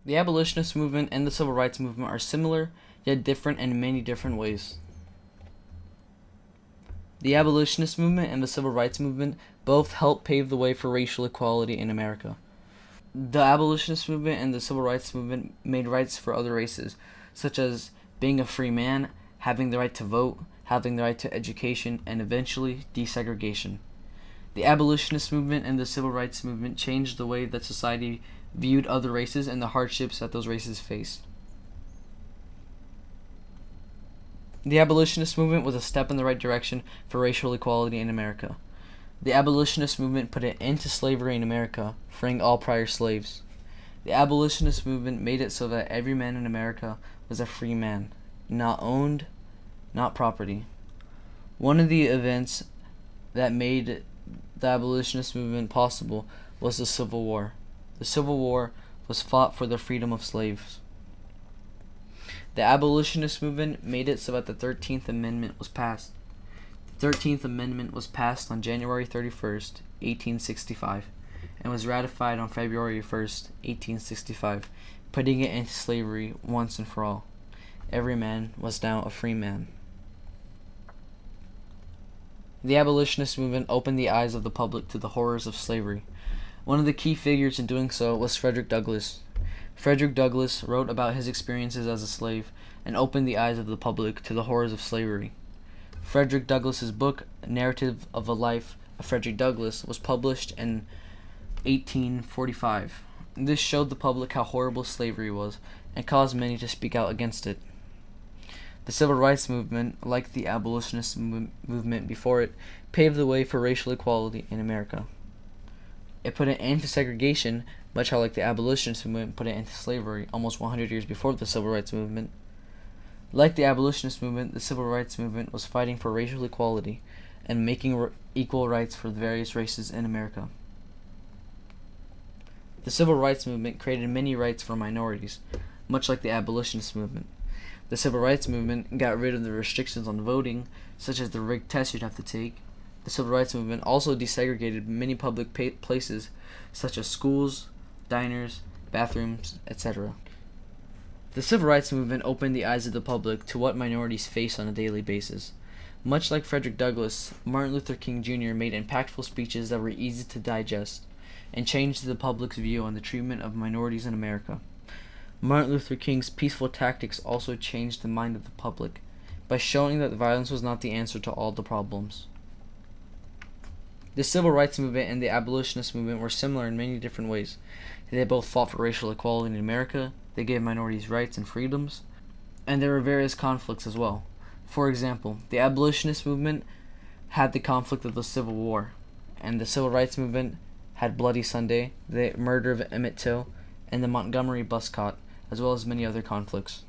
The abolitionist movement and the civil rights movement are similar, yet different in many different ways. The abolitionist movement and the civil rights movement both helped pave the way for racial equality in America. The abolitionist movement and the civil rights movement made rights for other races, such as being a free man, having the right to vote, having the right to education, and eventually desegregation. The abolitionist movement and the civil rights movement changed the way that society viewed other races and the hardships that those races faced. The abolitionist movement was a step in the right direction for racial equality in America. The abolitionist movement put an end to slavery in America, freeing all prior slaves. The abolitionist movement made it so that every man in America was a free man, not owned, not property. One of the events that made the abolitionist movement possible was the Civil War. The Civil War was fought for the freedom of slaves. The abolitionist movement made it so that the 13th Amendment was passed. The 13th Amendment was passed on January 31st, 1865, and was ratified on February 1st, 1865, putting it into slavery once and for all. Every man was now a free man. The abolitionist movement opened the eyes of the public to the horrors of slavery. One of the key figures in doing so was Frederick Douglass. Frederick Douglass wrote about his experiences as a slave and opened the eyes of the public to the horrors of slavery. Frederick Douglass's book, Narrative of a Life of Frederick Douglass, was published in 1845. This showed the public how horrible slavery was and caused many to speak out against it. The civil rights movement, like the abolitionist movement before it, paved the way for racial equality in America. It put an end to segregation, much how like the abolitionist movement put an end to slavery almost 100 years before the civil rights movement. Like the abolitionist movement, the civil rights movement was fighting for racial equality and making equal rights for the various races in America. The civil rights movement created many rights for minorities, much like the abolitionist movement. The civil rights movement got rid of the restrictions on voting, such as the rigged test you'd have to take. The civil rights movement also desegregated many public places, such as schools, diners, bathrooms, etc. The civil rights movement opened the eyes of the public to what minorities face on a daily basis. Much like Frederick Douglass, Martin Luther King Jr. made impactful speeches that were easy to digest and changed the public's view on the treatment of minorities in America. Martin Luther King's peaceful tactics also changed the mind of the public by showing that violence was not the answer to all the problems. The civil rights movement and the abolitionist movement were similar in many different ways. They both fought for racial equality in America, they gave minorities rights and freedoms, and there were various conflicts as well. For example, the abolitionist movement had the conflict of the Civil War, and the civil rights movement had Bloody Sunday, the murder of Emmett Till, and the Montgomery bus caught, as well as many other conflicts.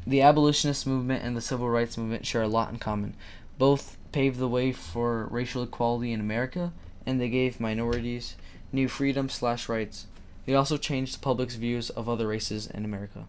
The abolitionist movement and the civil rights movement share a lot in common. Both paved the way for racial equality in America, and they gave minorities new freedoms/rights. They also changed the public's views of other races in America.